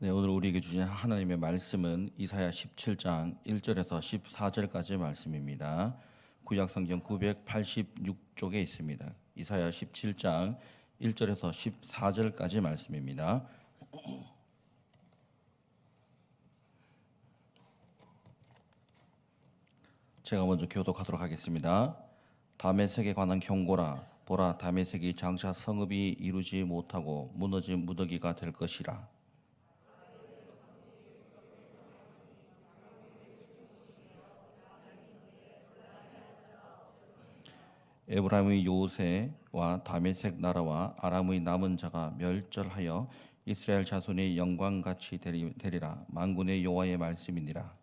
네, 오늘 우리에게 주신 하나님의 말씀은 이사야 17장 1절에서 14절까지 말씀입니다. 구약성경 986쪽에 있습니다. 이사야 17장 1절에서 14절까지 말씀입니다. 제가 먼저 교독하도록 하겠습니다. 다메섹에 관한 경고라. 보라, 다메섹이 장차 성읍이 이루지 못하고 무너진 무더기가 될 것이라. 에브라임의 요새와 다메섹 나라와 아람의 남은 자가 멸절하여 이스라엘 자손의 영광같이 되리라. 만군의 여호와의 말씀이니라.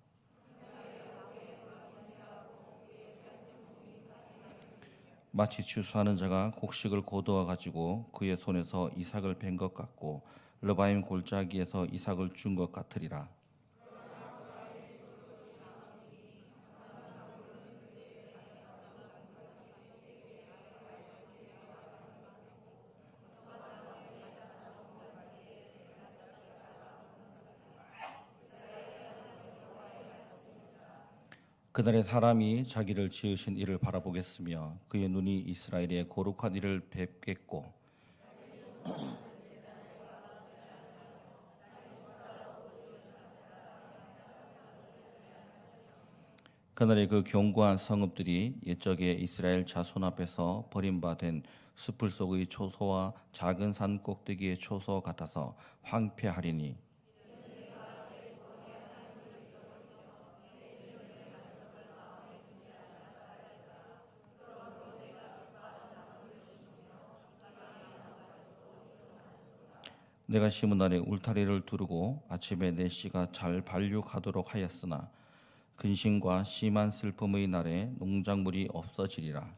마치 추수하는 자가 곡식을 거두어 가지고 그의 손에서 이삭을 벤 것 같고 르바임 골짜기에서 이삭을 준 것 같으리라. 그날에 사람이 자기를 지으신 이를 바라보겠으며 그의 눈이 이스라엘의 거룩한 이를 뵙겠고 그날에 그 견고한 성읍들이 옛적에 이스라엘 자손 앞에서 버림받은 숲을 속의 초소와 작은 산 꼭대기의 초소 같아서 황폐하리니 내가 심은 날에 울타리를 두르고 아침에 내 씨가 잘 발육하도록 하였으나 근심과 심한 슬픔의 날에 농작물이 없어지리라.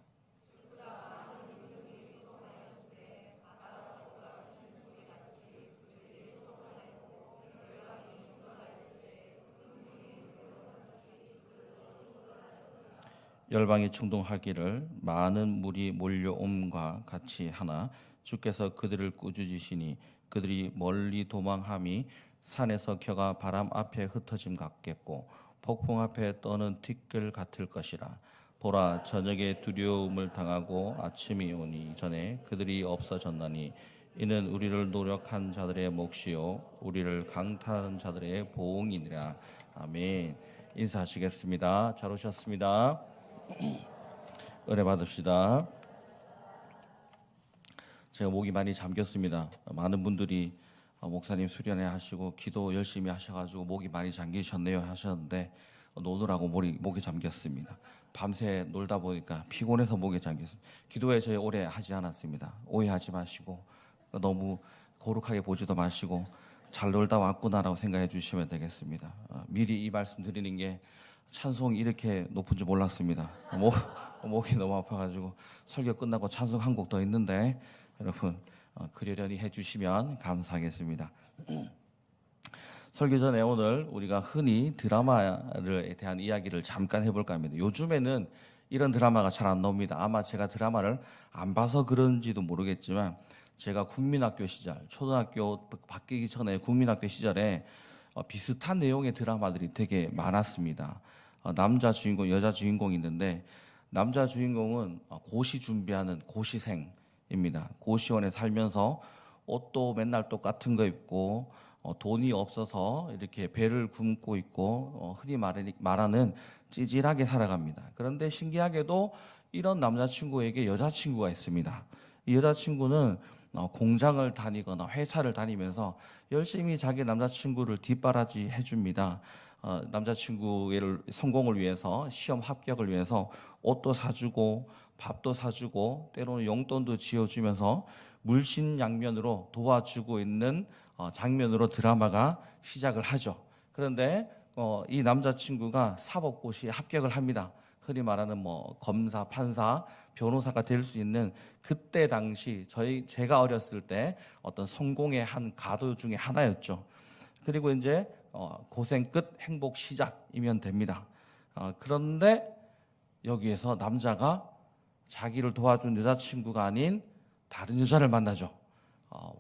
열방이 충동하기를 많은 물이 몰려옴과 같이 하나 주께서 그들을 꾸짖으시니 그들이 멀리 도망함이 산에서 겨가 바람 앞에 흩어짐 같겠고 폭풍 앞에 떠는 티끌 같을 것이라. 보라, 저녁에 두려움을 당하고 아침이 오니 전에 그들이 없어졌나니 이는 우리를 노력한 자들의 몫이요 우리를 강탈한 자들의 보응이니라. 아멘. 인사하시겠습니다. 잘 오셨습니다. 은혜 받읍시다. 제가 목이 많이 잠겼습니다. 많은 분들이 목사님 수련회 하시고 기도 열심히 하셔가지고 목이 많이 잠기셨네요 하셨는데 노느라고 목이 잠겼습니다. 밤새 놀다 보니까 피곤해서 목이 잠겼습니다. 기도회 저희 오래 하지 않았습니다. 오해하지 마시고 너무 거룩하게 보지도 마시고 잘 놀다 왔구나라고 생각해 주시면 되겠습니다. 미리 이 말씀 드리는 게 찬송이 이렇게 높은 줄 몰랐습니다. 목이 너무 아파가지고 설교 끝나고 찬송 한 곡 더 있는데 여러분 그러려니 해주시면 감사하겠습니다. 설교 전에 오늘 우리가 흔히 드라마에 대한 이야기를 잠깐 해볼까 합니다. 요즘에는 이런 드라마가 잘 안 나옵니다. 아마 제가 드라마를 안 봐서 그런지도 모르겠지만 제가 국민학교 시절, 초등학교 바뀌기 전에 국민학교 시절에 비슷한 내용의 드라마들이 되게 많았습니다. 남자 주인공, 여자 주인공이 있는데 남자 주인공은 고시 준비하는 고시생입니다. 고시원에 살면서 옷도 맨날 똑같은 거 입고 돈이 없어서 이렇게 배를 굶고 있고 흔히 말하는 찌질하게 살아갑니다. 그런데 신기하게도 이런 남자친구에게 여자친구가 있습니다. 이 여자친구는 공장을 다니거나 회사를 다니면서 열심히 자기 남자친구를 뒷바라지 해줍니다. 남자친구의 성공을 위해서 시험 합격을 위해서 옷도 사주고 밥도 사주고 때로는 용돈도 지어주면서 물신양면으로 도와주고 있는 장면으로 드라마가 시작을 하죠. 그런데 이 남자친구가 사법고시에 합격을 합니다. 흔히 말하는 검사, 판사, 변호사가 될 수 있는 그때 당시 제가 어렸을 때 어떤 성공의 한 가도 중에 하나였죠. 그리고 이제 고생 끝 행복 시작이면 됩니다. 그런데 여기에서 남자가 자기를 도와준 여자친구가 아닌 다른 여자를 만나죠.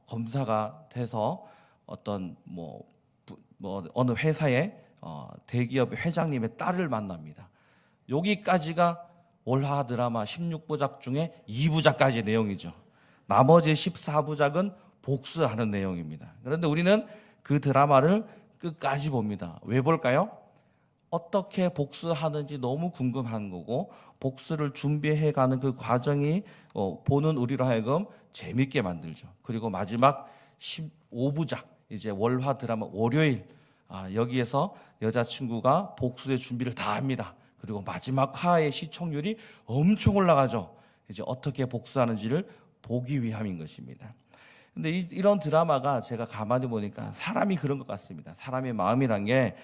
검사가 돼서 어떤 어느 회사의 대기업 회장님의 딸을 만납니다. 여기까지가 월화 드라마 16부작 중에 2부작까지의 내용이죠. 나머지 14부작은 복수하는 내용입니다. 그런데 우리는 그 드라마를 끝까지 봅니다. 왜 볼까요? 어떻게 복수하는지 너무 궁금한 거고, 복수를 준비해가는 그 과정이 보는 우리로 하여금 재밌게 만들죠. 그리고 마지막 15부작, 이제 월화 드라마 월요일, 여기에서 여자친구가 복수의 준비를 다 합니다. 그리고 마지막 화의 시청률이 엄청 올라가죠. 이제 어떻게 복수하는지를 보기 위함인 것입니다. 근데 이런 드라마가 제가 가만히 보니까 사람이 그런 것 같습니다. 사람의 마음이란 게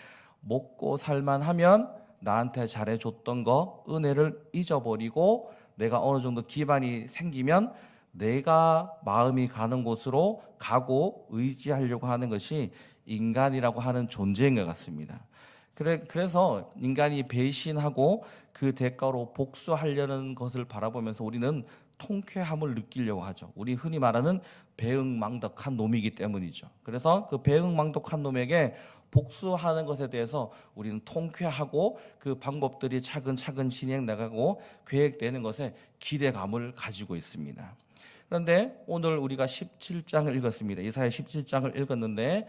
먹고 살만 하면 나한테 잘해줬던 거, 은혜를 잊어버리고 내가 어느 정도 기반이 생기면 내가 마음이 가는 곳으로 가고 의지하려고 하는 것이 인간이라고 하는 존재인 것 같습니다. 그래서 인간이 배신하고 그 대가로 복수하려는 것을 바라보면서 우리는 통쾌함을 느끼려고 하죠. 우리 흔히 말하는 배응망덕한 놈이기 때문이죠. 그래서 그 배응망덕한 놈에게 복수하는 것에 대해서 우리는 통쾌하고 그 방법들이 차근차근 진행나가고 계획되는 것에 기대감을 가지고 있습니다. 그런데 오늘 우리가 17장을 읽었습니다. 이사야 17장을 읽었는데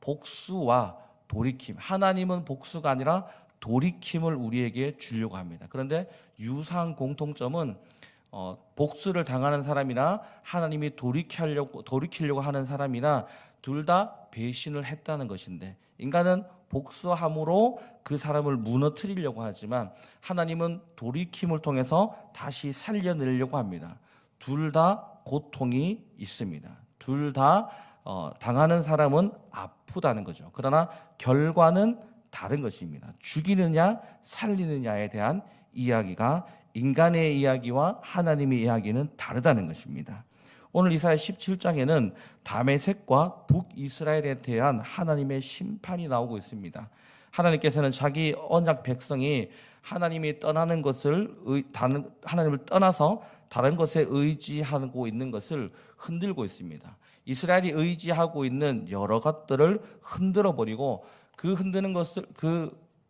복수와 돌이킴, 하나님은 복수가 아니라 돌이킴을 우리에게 주려고 합니다. 그런데 유사한 공통점은 복수를 당하는 사람이나 하나님이 돌이키려고 하는 사람이나 둘 다 배신을 했다는 것인데, 인간은 복수함으로 그 사람을 무너뜨리려고 하지만 하나님은 돌이킴을 통해서 다시 살려내려고 합니다. 둘 다 고통이 있습니다. 둘 다 당하는 사람은 아프다는 거죠. 그러나 결과는 다른 것입니다. 죽이느냐 살리느냐에 대한 이야기가 인간의 이야기와 하나님의 이야기는 다르다는 것입니다. 오늘 이사야 17장에는 다메섹과 북이스라엘에 대한 하나님의 심판이 나오고 있습니다. 하나님께서는 자기 언약 백성이 하나님이 떠나는 것을 하나님을 떠나서 다른 것에 의지하고 있는 것을 흔들고 있습니다. 이스라엘이 의지하고 있는 여러 것들을 흔들어 버리고 그 흔드는 것을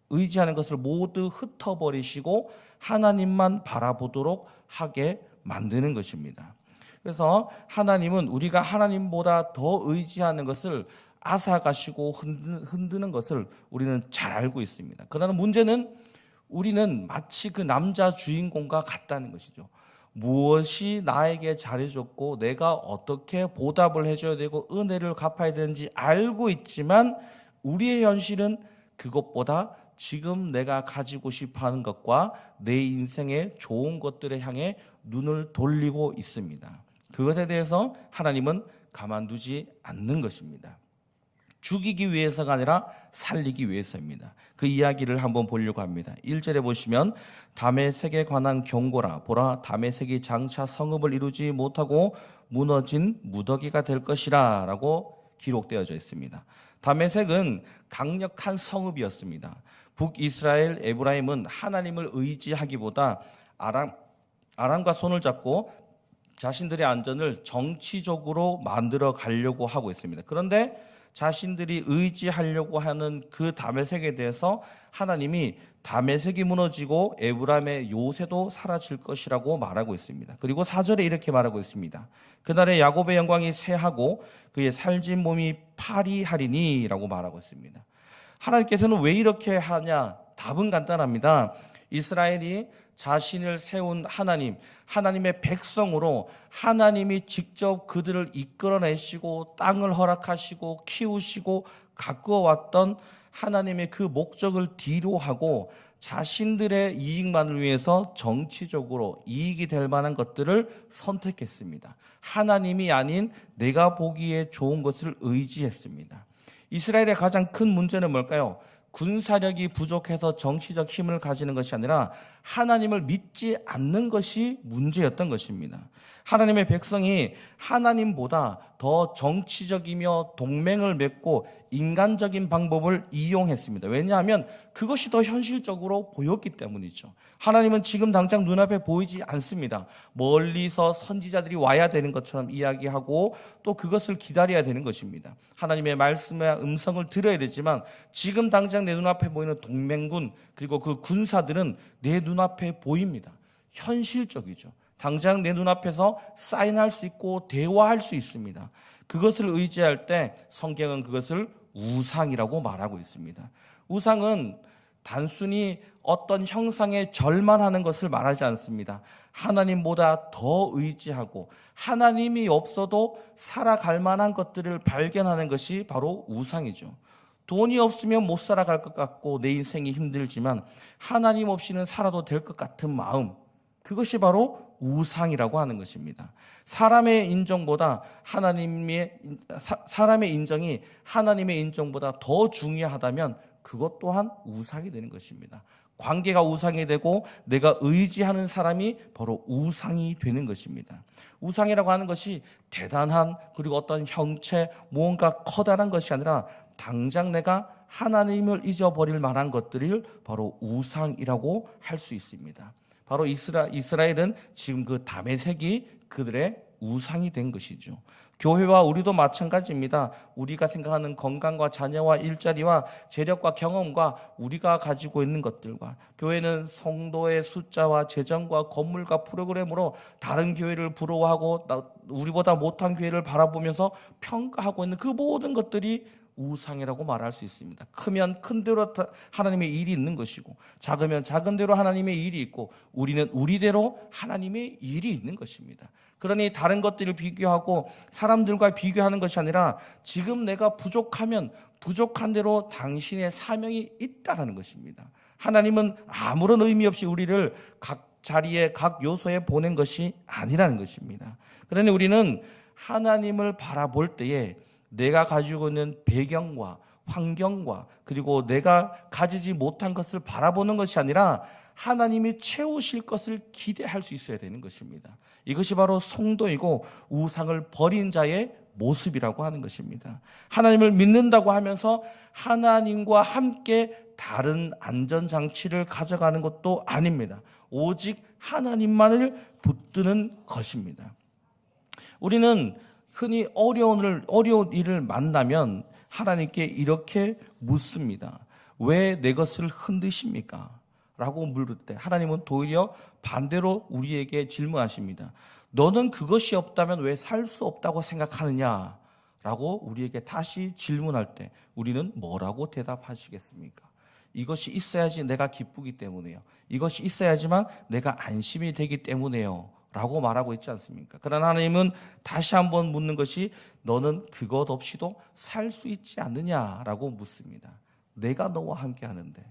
의지하는 것을 모두 흩어버리시고 하나님만 바라보도록 하게 만드는 것입니다. 그래서 하나님은 우리가 하나님보다 더 의지하는 것을 앗아가시고 흔드는 것을 우리는 잘 알고 있습니다. 그러나 문제는 우리는 마치 그 남자 주인공과 같다는 것이죠. 무엇이 나에게 잘해줬고 내가 어떻게 보답을 해줘야 되고 은혜를 갚아야 되는지 알고 있지만 우리의 현실은 그것보다 지금 내가 가지고 싶어하는 것과 내 인생의 좋은 것들에 향해 눈을 돌리고 있습니다. 그것에 대해서 하나님은 가만두지 않는 것입니다. 죽이기 위해서가 아니라 살리기 위해서입니다. 그 이야기를 한번 보려고 합니다. 1절에 보시면 다메섹에 관한 경고라. 보라, 다메섹이 장차 성읍을 이루지 못하고 무너진 무더기가 될 것이라 라고 기록되어져 있습니다. 다메섹은 강력한 성읍이었습니다. 북이스라엘 에브라임은 하나님을 의지하기보다 아람과 손을 잡고 자신들의 안전을 정치적으로 만들어 가려고 하고 있습니다. 그런데 자신들이 의지하려고 하는 그 다메섹에 대해서 하나님이 다메섹이 무너지고 에브라임의 요새도 사라질 것이라고 말하고 있습니다. 그리고 4절에 이렇게 말하고 있습니다. 그날에 야곱의 영광이 쇠하고 그의 살진 몸이 파리하리니 라고 말하고 있습니다. 하나님께서는 왜 이렇게 하냐? 답은 간단합니다. 이스라엘이 자신을 세운 하나님의 백성으로 하나님이 직접 그들을 이끌어내시고 땅을 허락하시고 키우시고 가꾸어왔던 하나님의 그 목적을 뒤로하고 자신들의 이익만을 위해서 정치적으로 이익이 될 만한 것들을 선택했습니다. 하나님이 아닌 내가 보기에 좋은 것을 의지했습니다. 이스라엘의 가장 큰 문제는 뭘까요? 군사력이 부족해서 정치적 힘을 가지는 것이 아니라 하나님을 믿지 않는 것이 문제였던 것입니다. 하나님의 백성이 하나님보다 더 정치적이며 동맹을 맺고 인간적인 방법을 이용했습니다. 왜냐하면 그것이 더 현실적으로 보였기 때문이죠. 하나님은 지금 당장 눈앞에 보이지 않습니다. 멀리서 선지자들이 와야 되는 것처럼 이야기하고 또 그것을 기다려야 되는 것입니다. 하나님의 말씀의 음성을 들어야 되지만 지금 당장 내 눈앞에 보이는 동맹군 그리고 그 군사들은 내 눈앞에 보입니다. 현실적이죠. 당장 내 눈앞에서 사인할 수 있고 대화할 수 있습니다. 그것을 의지할 때 성경은 그것을 우상이라고 말하고 있습니다. 우상은 단순히 어떤 형상에 절만하는 것을 말하지 않습니다. 하나님보다 더 의지하고 하나님이 없어도 살아갈 만한 것들을 발견하는 것이 바로 우상이죠. 돈이 없으면 못 살아갈 것 같고 내 인생이 힘들지만 하나님 없이는 살아도 될 것 같은 마음, 그것이 바로 우상이라고 하는 것입니다. 사람의 인정이 하나님의 인정보다 더 중요하다면 그것 또한 우상이 되는 것입니다. 관계가 우상이 되고 내가 의지하는 사람이 바로 우상이 되는 것입니다. 우상이라고 하는 것이 대단한 그리고 어떤 형체, 무언가 커다란 것이 아니라 당장 내가 하나님을 잊어버릴 만한 것들을 바로 우상이라고 할 수 있습니다. 바로 이스라엘은 지금 그 다메섹이 그들의 우상이 된 것이죠. 교회와 우리도 마찬가지입니다. 우리가 생각하는 건강과 자녀와 일자리와 재력과 경험과 우리가 가지고 있는 것들과 교회는 성도의 숫자와 재정과 건물과 프로그램으로 다른 교회를 부러워하고 우리보다 못한 교회를 바라보면서 평가하고 있는 그 모든 것들이 우상이라고 말할 수 있습니다. 크면 큰 대로 하나님의 일이 있는 것이고 작으면 작은 대로 하나님의 일이 있고 우리는 우리대로 하나님의 일이 있는 것입니다. 그러니 다른 것들을 비교하고 사람들과 비교하는 것이 아니라 지금 내가 부족하면 부족한 대로 당신의 사명이 있다는 것입니다. 하나님은 아무런 의미 없이 우리를 각 자리에 각 요소에 보낸 것이 아니라는 것입니다. 그러니 우리는 하나님을 바라볼 때에 내가 가지고 있는 배경과 환경과 그리고 내가 가지지 못한 것을 바라보는 것이 아니라 하나님이 채우실 것을 기대할 수 있어야 되는 것입니다. 이것이 바로 성도이고 우상을 버린 자의 모습이라고 하는 것입니다. 하나님을 믿는다고 하면서 하나님과 함께 다른 안전장치를 가져가는 것도 아닙니다. 오직 하나님만을 붙드는 것입니다. 우리는 흔히 어려운 일을 만나면 하나님께 이렇게 묻습니다. 왜 내 것을 흔드십니까? 라고 물을 때 하나님은 도리어 반대로 우리에게 질문하십니다. 너는 그것이 없다면 왜 살 수 없다고 생각하느냐? 라고 우리에게 다시 질문할 때 우리는 뭐라고 대답하시겠습니까? 이것이 있어야지 내가 기쁘기 때문에요. 이것이 있어야지만 내가 안심이 되기 때문에요. 라고 말하고 있지 않습니까? 그러나 하나님은 다시 한번 묻는 것이 너는 그것 없이도 살 수 있지 않느냐라고 묻습니다. 내가 너와 함께 하는데.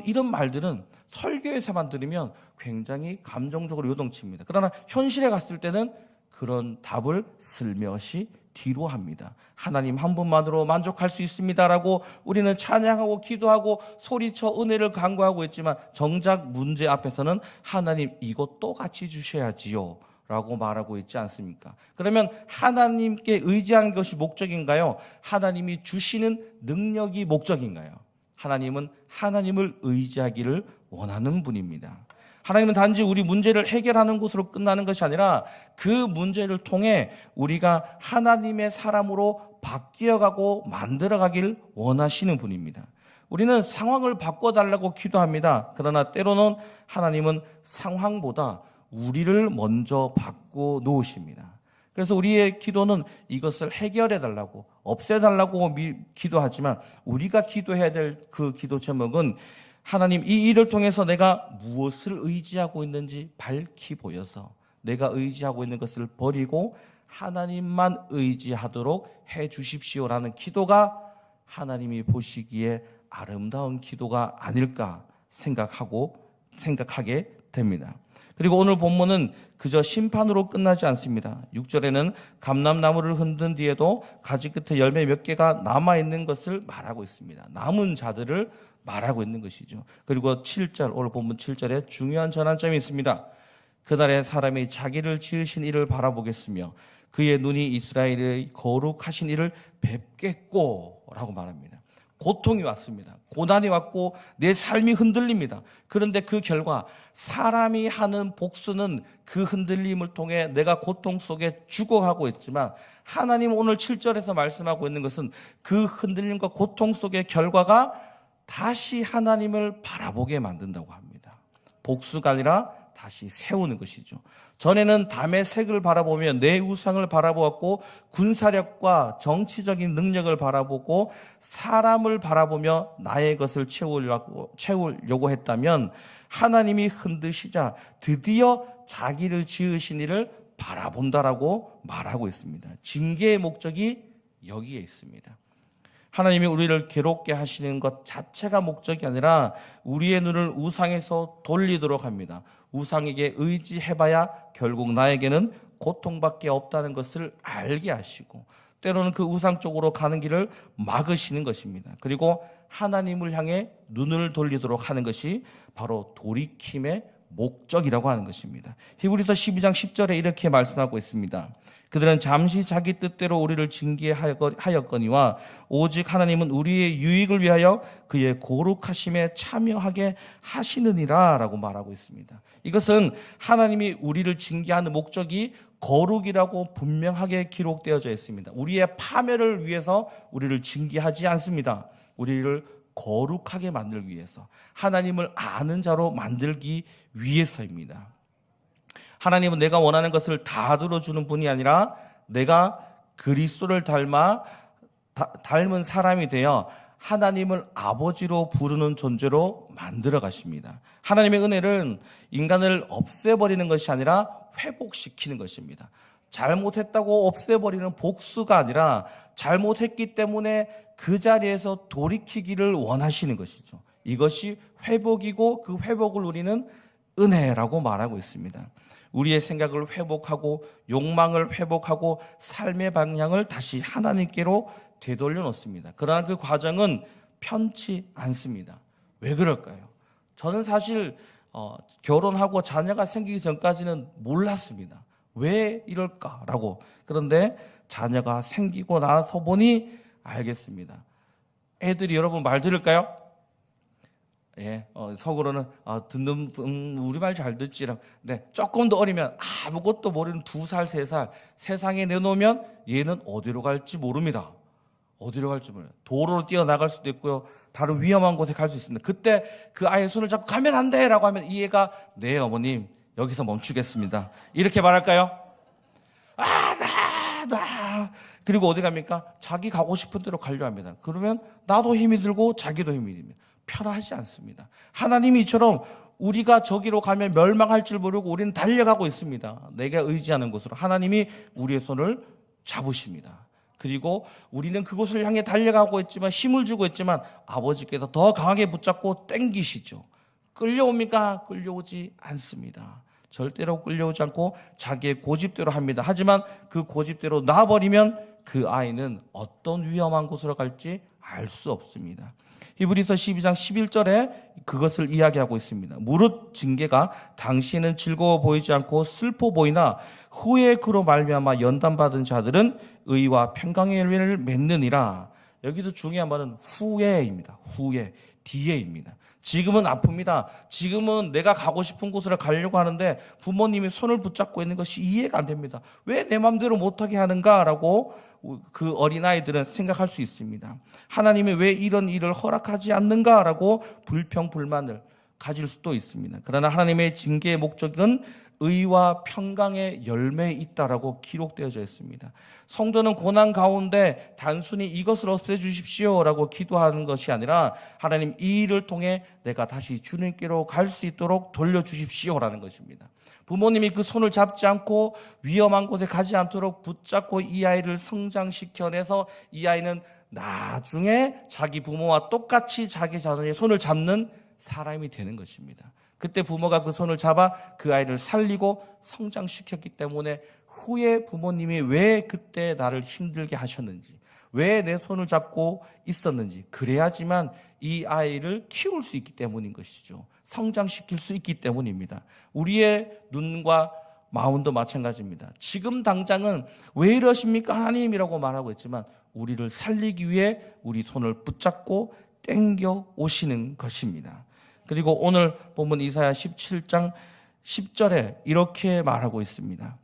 이런 말들은 설교에서만 들으면 굉장히 감정적으로 요동칩니다. 그러나 현실에 갔을 때는 그런 답을 슬며시 뒤로 합니다. 하나님 한 분만으로 만족할 수 있습니다라고 우리는 찬양하고 기도하고 소리쳐 은혜를 간구하고 있지만 정작 문제 앞에서는 하나님 이것도 같이 주셔야지요 라고 말하고 있지 않습니까? 그러면 하나님께 의지하는 것이 목적인가요? 하나님이 주시는 능력이 목적인가요? 하나님은 하나님을 의지하기를 원하는 분입니다. 하나님은 단지 우리 문제를 해결하는 곳으로 끝나는 것이 아니라 그 문제를 통해 우리가 하나님의 사람으로 바뀌어가고 만들어가길 원하시는 분입니다. 우리는 상황을 바꿔달라고 기도합니다. 그러나 때로는 하나님은 상황보다 우리를 먼저 바꿔 놓으십니다. 그래서 우리의 기도는 이것을 해결해달라고 없애달라고 기도하지만 우리가 기도해야 될 그 기도 제목은 하나님 이 일을 통해서 내가 무엇을 의지하고 있는지 밝히 보여서 내가 의지하고 있는 것을 버리고 하나님만 의지하도록 해 주십시오라는 기도가 하나님이 보시기에 아름다운 기도가 아닐까 생각하게 됩니다. 그리고 오늘 본문은 그저 심판으로 끝나지 않습니다. 6절에는 감람나무를 흔든 뒤에도 가지 끝에 열매 몇 개가 남아있는 것을 말하고 있습니다. 남은 자들을 말하고 있는 것이죠. 그리고 7절, 오늘 본문 7절에 중요한 전환점이 있습니다. 그날에 사람이 자기를 지으신 이를 바라보겠으며 그의 눈이 이스라엘의 거룩하신 이를 뵙겠고 라고 말합니다. 고통이 왔습니다. 고난이 왔고 내 삶이 흔들립니다. 그런데 그 결과 사람이 하는 복수는 그 흔들림을 통해 내가 고통 속에 죽어가고 있지만, 하나님은 오늘 7절에서 말씀하고 있는 것은 그 흔들림과 고통 속의 결과가 다시 하나님을 바라보게 만든다고 합니다. 복수가 아니라 다시 세우는 것이죠. 전에는 담의 색을 바라보며 내 우상을 바라보았고, 군사력과 정치적인 능력을 바라보고 사람을 바라보며 나의 것을 채우려고 했다면, 하나님이 흔드시자 드디어 자기를 지으신 이를 바라본다라고 말하고 있습니다. 징계의 목적이 여기에 있습니다. 하나님이 우리를 괴롭게 하시는 것 자체가 목적이 아니라 우리의 눈을 우상에서 돌리도록 합니다. 우상에게 의지해봐야 결국 나에게는 고통밖에 없다는 것을 알게 하시고, 때로는 그 우상 쪽으로 가는 길을 막으시는 것입니다. 그리고 하나님을 향해 눈을 돌리도록 하는 것이 바로 돌이킴의 목적이라고 하는 것입니다. 히브리서 12장 10절에 이렇게 말씀하고 있습니다. 그들은 잠시 자기 뜻대로 우리를 징계하였거니와 오직 하나님은 우리의 유익을 위하여 그의 거룩하심에 참여하게 하시느니라 라고 말하고 있습니다. 이것은 하나님이 우리를 징계하는 목적이 거룩이라고 분명하게 기록되어져 있습니다. 우리의 파멸을 위해서 우리를 징계하지 않습니다. 우리를 거룩하게 만들기 위해서, 하나님을 아는 자로 만들기 위해서입니다. 하나님은 내가 원하는 것을 다 들어주는 분이 아니라 내가 그리스도를 닮은 사람이 되어 하나님을 아버지로 부르는 존재로 만들어 가십니다. 하나님의 은혜는 인간을 없애버리는 것이 아니라 회복시키는 것입니다. 잘못했다고 없애버리는 복수가 아니라 잘못했기 때문에 그 자리에서 돌이키기를 원하시는 것이죠. 이것이 회복이고 그 회복을 우리는 은혜라고 말하고 있습니다. 우리의 생각을 회복하고 욕망을 회복하고 삶의 방향을 다시 하나님께로 되돌려 놓습니다. 그러나 그 과정은 편치 않습니다. 왜 그럴까요? 저는 사실 결혼하고 자녀가 생기기 전까지는 몰랐습니다. 왜 이럴까라고. 그런데 자녀가 생기고 나서 보니 알겠습니다. 애들이 여러분 말 들을까요? 예, 속으로는 듣는 우리 말 잘 듣지라. 네, 조금 더 어리면 아무것도 모르는 2살, 3살 세상에 내놓으면 얘는 어디로 갈지 모릅니다. 어디로 갈지 몰라요. 도로로 뛰어나갈 수도 있고요, 다른 위험한 곳에 갈 수 있습니다. 그때 그 아이의 손을 잡고 가면 안 돼 라고 하면 이 애가 네 어머님 여기서 멈추겠습니다 이렇게 말할까요? 나 그리고 어디 갑니까? 자기 가고 싶은 대로 가려 합니다. 그러면 나도 힘이 들고 자기도 힘이 듭니다. 편하지 않습니다. 하나님이 이처럼 우리가 저기로 가면 멸망할 줄 모르고 우리는 달려가고 있습니다. 내가 의지하는 곳으로 하나님이 우리의 손을 잡으십니다. 그리고 우리는 그곳을 향해 달려가고 있지만, 힘을 주고 있지만 아버지께서 더 강하게 붙잡고 땡기시죠. 끌려옵니까? 끌려오지 않습니다. 절대로 끌려오지 않고 자기의 고집대로 합니다. 하지만 그 고집대로 놔버리면 그 아이는 어떤 위험한 곳으로 갈지 알 수 없습니다. 히브리서 12장 11절에 그것을 이야기하고 있습니다. 무릇 징계가 당시에는 즐거워 보이지 않고 슬퍼 보이나 후에 그로 말미암아 연단받은 자들은 의와 평강의 열매를 맺느니라. 여기도 중요한 말은 후에입니다. 후에, 뒤에입니다. 지금은 아픕니다. 지금은 내가 가고 싶은 곳으로 가려고 하는데 부모님이 손을 붙잡고 있는 것이 이해가 안 됩니다. 왜 내 마음대로 못하게 하는가라고 그 어린아이들은 생각할 수 있습니다. 하나님이 왜 이런 일을 허락하지 않는가라고 불평불만을 가질 수도 있습니다. 그러나 하나님의 징계의 목적은 의와 평강의 열매에 있다라고 기록되어져 있습니다. 성도는 고난 가운데 단순히 이것을 없애주십시오라고 기도하는 것이 아니라 하나님 이 일을 통해 내가 다시 주님께로 갈 수 있도록 돌려주십시오라는 것입니다. 부모님이 그 손을 잡지 않고 위험한 곳에 가지 않도록 붙잡고 이 아이를 성장시켜내서 이 아이는 나중에 자기 부모와 똑같이 자기 자녀의 손을 잡는 사람이 되는 것입니다. 그때 부모가 그 손을 잡아 그 아이를 살리고 성장시켰기 때문에 후에 부모님이 왜 그때 나를 힘들게 하셨는지, 왜 내 손을 잡고 있었는지, 그래야지만 이 아이를 키울 수 있기 때문인 것이죠. 성장시킬 수 있기 때문입니다. 우리의 눈과 마음도 마찬가지입니다. 지금 당장은 왜 이러십니까 하나님이라고 말하고 있지만 우리를 살리기 위해 우리 손을 붙잡고 땡겨 오시는 것입니다. 그리고 오늘 본문 이사야 17장 10절에 이렇게 말하고 있습니다.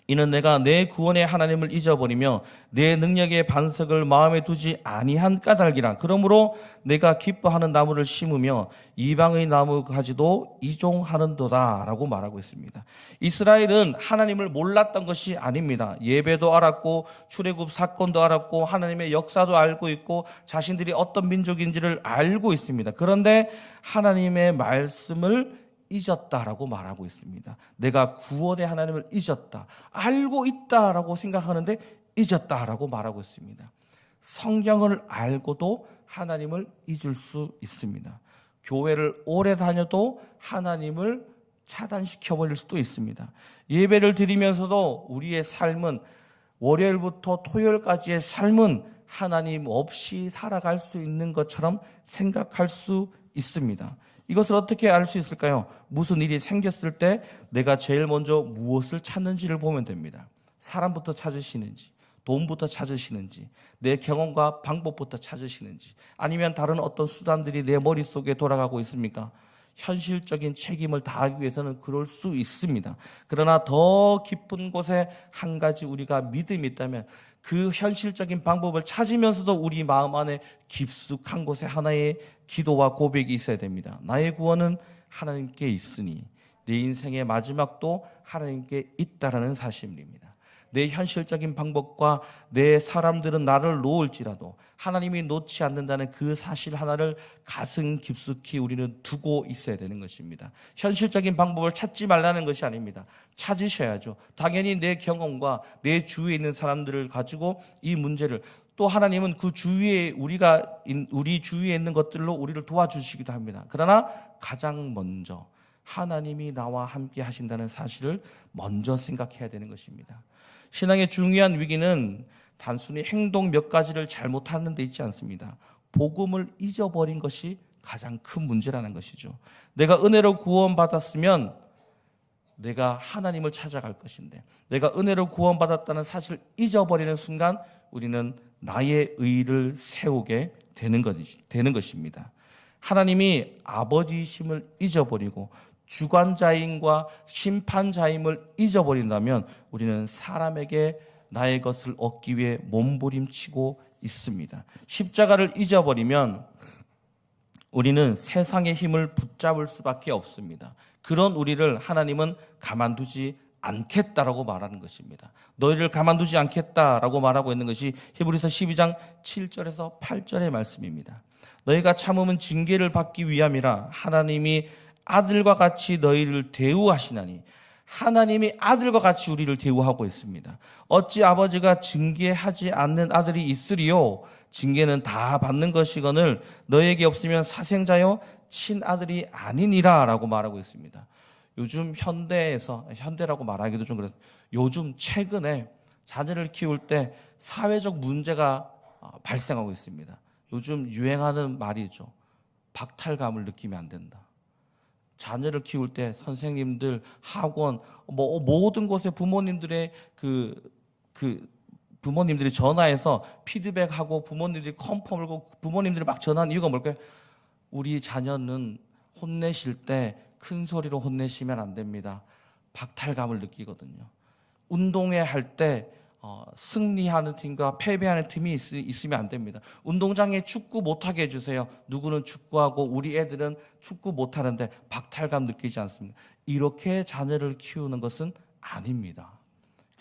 이는 내가 내 구원의 하나님을 잊어버리며 내 능력의 반석을 마음에 두지 아니한 까닭이라. 그러므로 내가 기뻐하는 나무를 심으며 이방의 나무 가지도 이종하는도다 라고 말하고 있습니다. 이스라엘은 하나님을 몰랐던 것이 아닙니다. 예배도 알았고 출애굽 사건도 알았고 하나님의 역사도 알고 있고 자신들이 어떤 민족인지를 알고 있습니다. 그런데 하나님의 말씀을 잊었다라고 말하고 있습니다. 내가 구원의 하나님을 잊었다. 알고 있다라고 생각하는데 잊었다라고 말하고 있습니다. 성경을 알고도 하나님을 잊을 수 있습니다. 교회를 오래 다녀도 하나님을 차단시켜버릴 수도 있습니다. 예배를 드리면서도 우리의 삶은 월요일부터 토요일까지의 삶은 하나님 없이 살아갈 수 있는 것처럼 생각할 수 있습니다. 이것을 어떻게 알 수 있을까요? 무슨 일이 생겼을 때 내가 제일 먼저 무엇을 찾는지를 보면 됩니다. 사람부터 찾으시는지, 돈부터 찾으시는지, 내 경험과 방법부터 찾으시는지, 아니면 다른 어떤 수단들이 내 머릿속에 돌아가고 있습니까? 현실적인 책임을 다하기 위해서는 그럴 수 있습니다. 그러나 더 깊은 곳에 한 가지 우리가 믿음이 있다면 그 현실적인 방법을 찾으면서도 우리 마음 안에 깊숙한 곳에 하나의 기도와 고백이 있어야 됩니다. 나의 구원은 하나님께 있으니 내 인생의 마지막도 하나님께 있다라는 사실입니다. 내 현실적인 방법과 내 사람들은 나를 놓을지라도 하나님이 놓지 않는다는 그 사실 하나를 가슴 깊숙이 우리는 두고 있어야 되는 것입니다. 현실적인 방법을 찾지 말라는 것이 아닙니다. 찾으셔야죠. 당연히 내 경험과 내 주위에 있는 사람들을 가지고 이 문제를, 또 하나님은 그 주위에 우리 주위에 있는 것들로 우리를 도와주시기도 합니다. 그러나 가장 먼저 하나님이 나와 함께 하신다는 사실을 먼저 생각해야 되는 것입니다. 신앙의 중요한 위기는 단순히 행동 몇 가지를 잘못하는 데 있지 않습니다. 복음을 잊어버린 것이 가장 큰 문제라는 것이죠. 내가 은혜로 구원받았으면 내가 하나님을 찾아갈 것인데, 내가 은혜로 구원받았다는 사실을 잊어버리는 순간 우리는 나의 의를 세우게 되는 것입니다. 하나님이 아버지이심을 잊어버리고 주관자임과 심판자임을 잊어버린다면 우리는 사람에게 나의 것을 얻기 위해 몸부림치고 있습니다. 십자가를 잊어버리면 우리는 세상의 힘을 붙잡을 수밖에 없습니다. 그런 우리를 하나님은 가만두지 않겠다라고 말하는 것입니다. 너희를 가만두지 않겠다라고 말하고 있는 것이 히브리서 12장 7절에서 8절의 말씀입니다. 너희가 참으면 징계를 받기 위함이라 하나님이 아들과 같이 너희를 대우하시나니. 하나님이 아들과 같이 우리를 대우하고 있습니다. 어찌 아버지가 징계하지 않는 아들이 있으리요? 징계는 다 받는 것이거늘 너희에게 없으면 사생자요 친아들이 아니니라 라고 말하고 있습니다. 요즘 현대라고 말하기도 좀 그래요. 요즘 최근에 자녀를 키울 때 사회적 문제가 발생하고 있습니다. 요즘 유행하는 말이죠. 박탈감을 느끼면 안 된다. 자녀를 키울 때 선생님들, 학원, 모든 곳에 부모님들의 부모님들이 전화해서 피드백하고 부모님들이 컴펌 을고 부모님들이 막 전화하는 이유가 뭘까요? 우리 자녀는 혼내실 때 큰 소리로 혼내시면 안 됩니다. 박탈감을 느끼거든요. 운동회 할 때 승리하는 팀과 패배하는 팀이 있으면 안 됩니다. 운동장에 축구 못하게 해주세요. 누구는 축구하고 우리 애들은 축구 못하는데 박탈감 느끼지 않습니다. 이렇게 자녀를 키우는 것은 아닙니다.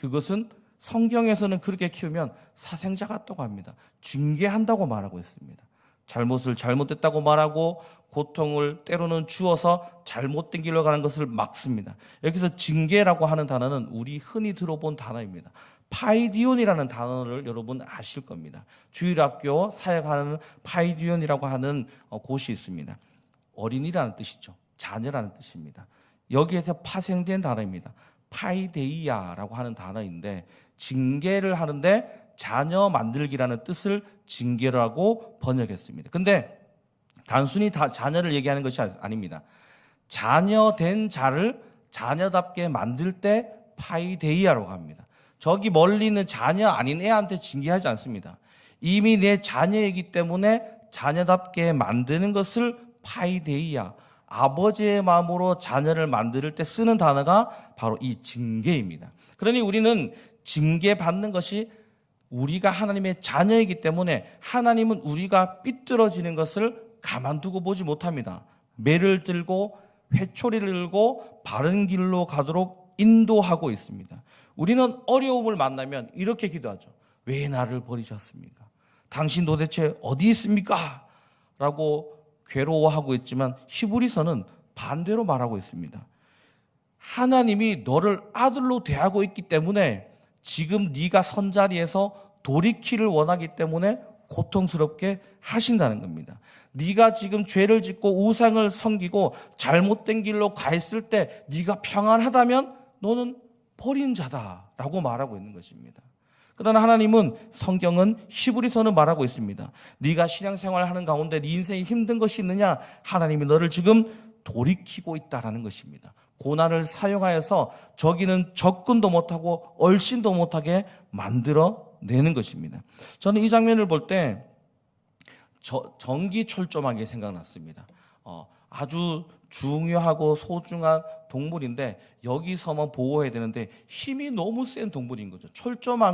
그것은 성경에서는 그렇게 키우면 사생자 같다고 합니다. 징계한다고 말하고 있습니다. 잘못을 잘못됐다고 말하고 고통을 때로는 주어서 잘못된 길로 가는 것을 막습니다. 여기서 징계라고 하는 단어는 우리 흔히 들어본 단어입니다. 파이디온이라는 단어를 여러분 아실 겁니다. 주일학교 사역하는 파이디온이라고 하는 곳이 있습니다. 어린이라는 뜻이죠. 자녀라는 뜻입니다. 여기에서 파생된 단어입니다. 파이데이아라고 하는 단어인데 징계를 하는데 자녀 만들기라는 뜻을 징계라고 번역했습니다. 근데 단순히 자녀를 얘기하는 것이 아닙니다. 자녀된 자를 자녀답게 만들 때 파이데이아라고 합니다. 저기 멀리 있는 자녀 아닌 애한테 징계하지 않습니다. 이미 내 자녀이기 때문에 자녀답게 만드는 것을 파이데이아, 아버지의 마음으로 자녀를 만들 때 쓰는 단어가 바로 이 징계입니다. 그러니 우리는 징계받는 것이 우리가 하나님의 자녀이기 때문에 하나님은 우리가 삐뚤어지는 것을 가만두고 보지 못합니다. 매를 들고 회초리를 들고 바른 길로 가도록 인도하고 있습니다. 우리는 어려움을 만나면 이렇게 기도하죠. 왜 나를 버리셨습니까? 당신 도대체 어디 있습니까? 라고 괴로워하고 있지만 히브리서는 반대로 말하고 있습니다. 하나님이 너를 아들로 대하고 있기 때문에 지금 네가 선 자리에서 돌이키를 원하기 때문에 고통스럽게 하신다는 겁니다. 네가 지금 죄를 짓고 우상을 섬기고 잘못된 길로 가 있을 때 네가 평안하다면 너는 버린 자다라고 말하고 있는 것입니다. 그러나 하나님은 성경은 히브리서는 말하고 있습니다. 네가 신앙생활을 하는 가운데 네 인생에 힘든 것이 있느냐? 하나님이 너를 지금 돌이키고 있다라는 것입니다. 고난을 사용하여서 저기는 접근도 못하고 얼씬도 못하게 만들어내는 것입니다. 저는 이 장면을 볼 때 전기철조망이 생각났습니다. 아주 중요하고 소중한 동물인데 여기서만 보호해야 되는데 힘이 너무 센 동물인 거죠.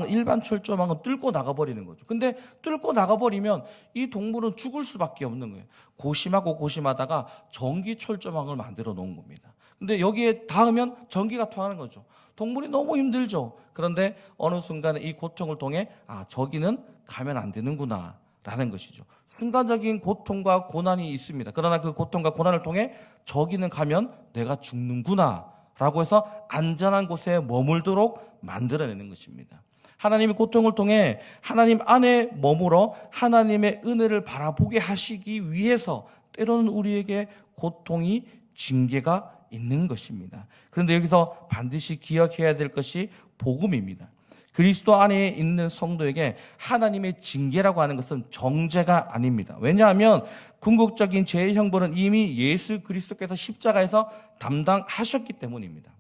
일반 철조망은 뚫고 나가버리는 거죠. 근데 뚫고 나가버리면 이 동물은 죽을 수밖에 없는 거예요. 고심하고 고심하다가 전기 철조망을 만들어 놓은 겁니다. 근데 여기에 닿으면 전기가 통하는 거죠. 동물이 너무 힘들죠. 그런데 어느 순간에 이 고통을 통해 저기는 가면 안 되는구나 라는 것이죠. 순간적인 고통과 고난이 있습니다. 그러나 그 고통과 고난을 통해 저기는 가면 내가 죽는구나 라고 해서 안전한 곳에 머물도록 만들어내는 것입니다. 하나님의 고통을 통해 하나님 안에 머물러 하나님의 은혜를 바라보게 하시기 위해서 때로는 우리에게 고통이 징계가 있는 것입니다. 그런데 여기서 반드시 기억해야 될 것이 복음입니다. 그리스도 안에 있는 성도에게 하나님의 징계라고 하는 것은 정죄가 아닙니다. 왜냐하면 궁극적인 죄의 형벌은 이미 예수 그리스도께서 십자가에서 담당하셨기 때문입니다.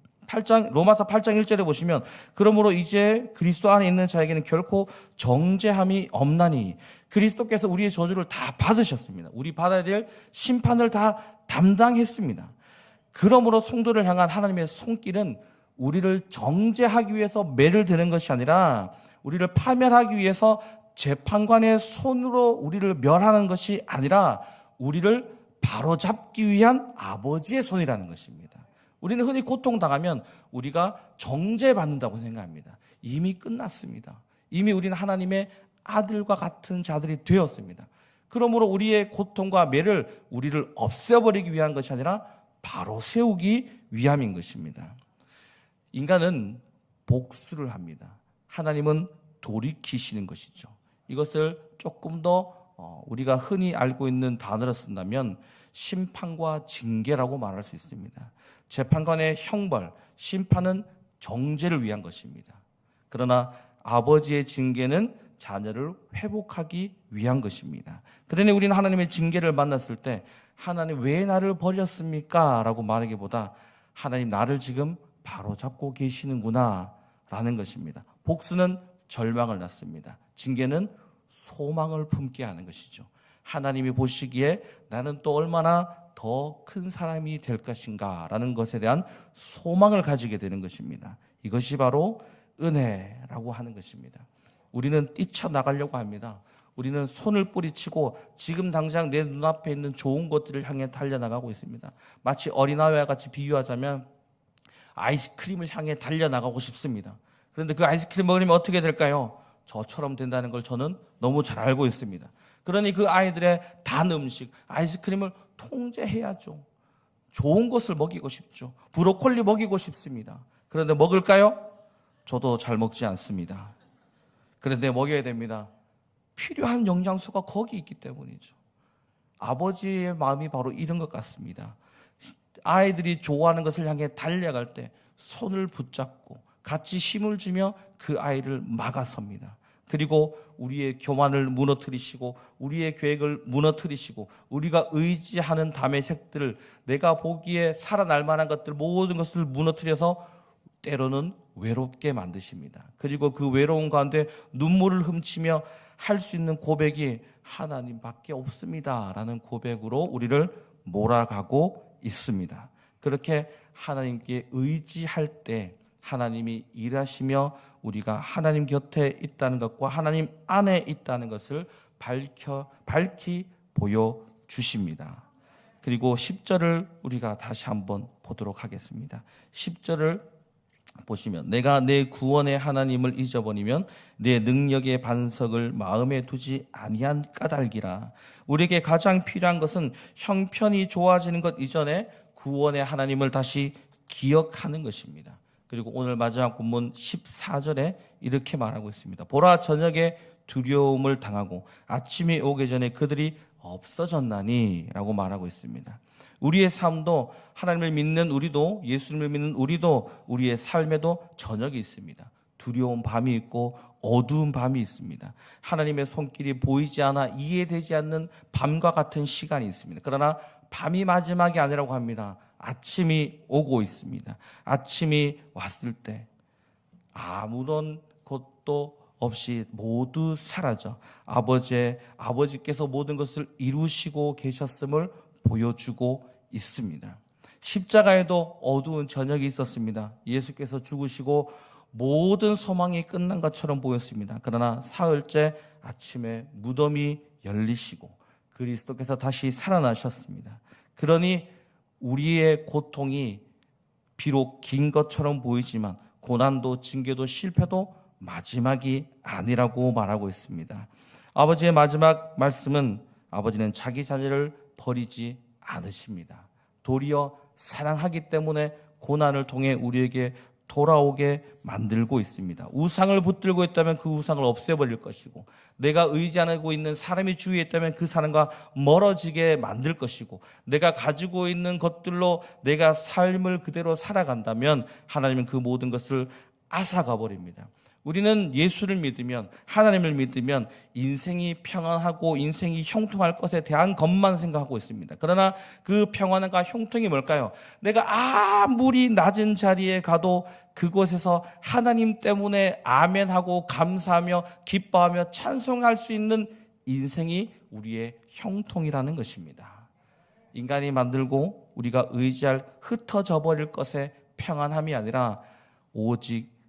로마서 8장 1절에 보시면 그러므로 이제 그리스도 안에 있는 자에게는 결코 정죄함이 없나니 그리스도께서 우리의 저주를 다 받으셨습니다. 우리 받아야 될 심판을 다 담당했습니다. 그러므로 성도를 향한 하나님의 손길은 우리를 정죄하기 위해서 매를 드는 것이 아니라 우리를 파멸하기 위해서 재판관의 손으로 우리를 멸하는 것이 아니라 우리를 바로잡기 위한 아버지의 손이라는 것입니다. 우리는 흔히 고통당하면 우리가 정죄받는다고 생각합니다. 이미 끝났습니다. 이미 우리는 하나님의 아들과 같은 자들이 되었습니다. 그러므로 우리의 고통과 매를 우리를 없애버리기 위한 것이 아니라 바로 세우기 위함인 것입니다. 인간은 복수를 합니다. 하나님은 돌이키시는 것이죠. 이것을 조금 더 우리가 흔히 알고 있는 단어로 쓴다면 심판과 징계라고 말할 수 있습니다. 재판관의 형벌, 심판은 정죄를 위한 것입니다. 그러나 아버지의 징계는 자녀를 회복하기 위한 것입니다. 그러니 우리는 하나님의 징계를 만났을 때 하나님 왜 나를 버렸습니까? 라고 말하기보다 하나님 나를 지금 바로잡고 계시는구나 라는 것입니다. 복수는 절망을 낳습니다. 징계는 소망을 품게 하는 것이죠. 하나님이 보시기에 나는 또 얼마나 더 큰 사람이 될 것인가 라는 것에 대한 소망을 가지게 되는 것입니다. 이것이 바로 은혜라고 하는 것입니다. 우리는 뛰쳐나가려고 합니다. 우리는 손을 뿌리치고 지금 당장 내 눈앞에 있는 좋은 것들을 향해 달려나가고 있습니다. 마치 어린아이와 같이 비유하자면 아이스크림을 향해 달려나가고 싶습니다. 그런데 그 아이스크림 먹으면 어떻게 될까요? 저처럼 된다는 걸 저는 너무 잘 알고 있습니다. 그러니 그 아이들의 단 음식, 아이스크림을 통제해야죠. 좋은 것을 먹이고 싶죠. 브로콜리 먹이고 싶습니다. 그런데 먹을까요? 저도 잘 먹지 않습니다. 그런데 먹여야 됩니다. 필요한 영양소가 거기 있기 때문이죠. 아버지의 마음이 바로 이런 것 같습니다. 아이들이 좋아하는 것을 향해 달려갈 때 손을 붙잡고 같이 힘을 주며 그 아이를 막아섭니다. 그리고 우리의 교만을 무너뜨리시고 우리의 계획을 무너뜨리시고 우리가 의지하는 담의 색들을 내가 보기에 살아날 만한 것들 모든 것을 무너뜨려서 때로는 외롭게 만드십니다. 그리고 그 외로운 가운데 눈물을 훔치며 할 수 있는 고백이 하나님밖에 없습니다 라는 고백으로 우리를 몰아가고 있습니다. 그렇게 하나님께 의지할 때 하나님이 일하시며 우리가 하나님 곁에 있다는 것과 하나님 안에 있다는 것을 밝히 보여주십니다. 그리고 10절을 우리가 다시 한번 보도록 하겠습니다. 10절을 보시면 내가 내 구원의 하나님을 잊어버리면 내 능력의 반석을 마음에 두지 아니한 까닭이라. 우리에게 가장 필요한 것은 형편이 좋아지는 것 이전에 구원의 하나님을 다시 기억하는 것입니다. 그리고 오늘 마지막 본문 14절에 이렇게 말하고 있습니다. 보라, 저녁에 두려움을 당하고 아침이 오기 전에 그들이 없어졌나니 라고 말하고 있습니다. 우리의 삶도 하나님을 믿는 우리도 예수님을 믿는 우리도 우리의 삶에도 저녁이 있습니다. 두려운 밤이 있고 어두운 밤이 있습니다. 하나님의 손길이 보이지 않아 이해되지 않는 밤과 같은 시간이 있습니다. 그러나 밤이 마지막이 아니라고 합니다. 아침이 오고 있습니다. 아침이 왔을 때 아무런 것도 없이 모두 사라져 아버지께서 모든 것을 이루시고 계셨음을 보여주고 있습니다. 십자가에도 어두운 저녁이 있었습니다. 예수께서 죽으시고 모든 소망이 끝난 것처럼 보였습니다. 그러나 사흘째 아침에 무덤이 열리시고 그리스도께서 다시 살아나셨습니다. 그러니 우리의 고통이 비록 긴 것처럼 보이지만 고난도 징계도 실패도 마지막이 아니라고 말하고 있습니다. 아버지의 마지막 말씀은 아버지는 자기 자녀를 버리지 않으십니다. 도리어 사랑하기 때문에 고난을 통해 우리에게 돌아오게 만들고 있습니다. 우상을 붙들고 있다면 그 우상을 없애버릴 것이고 내가 의지하고 있는 사람이 주위에 있다면 그 사람과 멀어지게 만들 것이고 내가 가지고 있는 것들로 내가 삶을 그대로 살아간다면 하나님은 그 모든 것을 앗아가 버립니다. 우리는 예수를 믿으면 하나님을 믿으면 인생이 평안하고 인생이 형통할 것에 대한 것만 생각하고 있습니다. 그러나 그 평안과 형통이 뭘까요? 내가 아무리 낮은 자리에 가도 그곳에서 하나님 때문에 아멘하고 감사하며 기뻐하며 찬송할 수 있는 인생이 우리의 형통이라는 것입니다. 인간이 만들고 우리가 의지할 흩어져 버릴 것의 평안함이 아니라 오직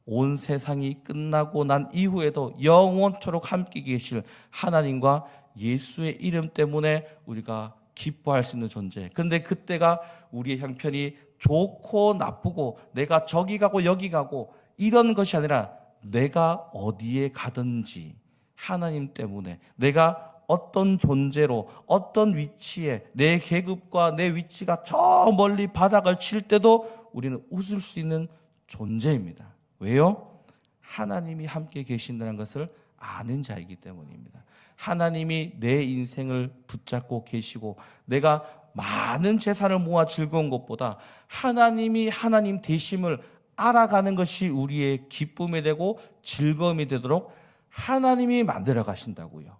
온 세상이 끝나고 난 이후에도 영원토록 함께 계실 하나님과 예수의 이름 때문에 우리가 기뻐할 수 있는 존재. 그런데 그때가 우리의 형편이 좋고 나쁘고 내가 저기 가고 여기 가고 이런 것이 아니라 내가 어디에 가든지 하나님 때문에 내가 어떤 존재로 어떤 위치에 내 계급과 내 위치가 저 멀리 바닥을 칠 때도 우리는 웃을 수 있는 존재입니다. 왜요? 하나님이 함께 계신다는 것을 아는 자이기 때문입니다. 하나님이 내 인생을 붙잡고 계시고 내가 많은 재산을 모아 즐거운 것보다 하나님이 하나님 되심을 알아가는 것이 우리의 기쁨이 되고 즐거움이 되도록 하나님이 만들어 가신다고요.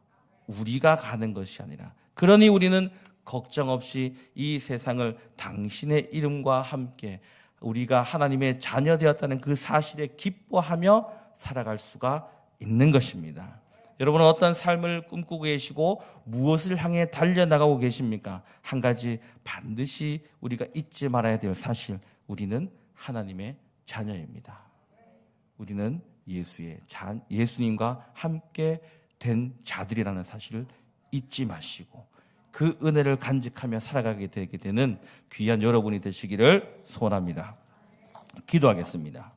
우리가 가는 것이 아니라. 그러니 우리는 걱정 없이 이 세상을 당신의 이름과 함께 우리가 하나님의 자녀 되었다는 그 사실에 기뻐하며 살아갈 수가 있는 것입니다. 여러분은 어떤 삶을 꿈꾸고 계시고 무엇을 향해 달려나가고 계십니까? 한 가지 반드시 우리가 잊지 말아야 될 사실, 우리는 하나님의 자녀입니다. 우리는 예수님과 함께 된 자들이라는 사실을 잊지 마시고 그 은혜를 간직하며 살아가게 되게 되는 귀한 여러분이 되시기를 소원합니다. 기도하겠습니다.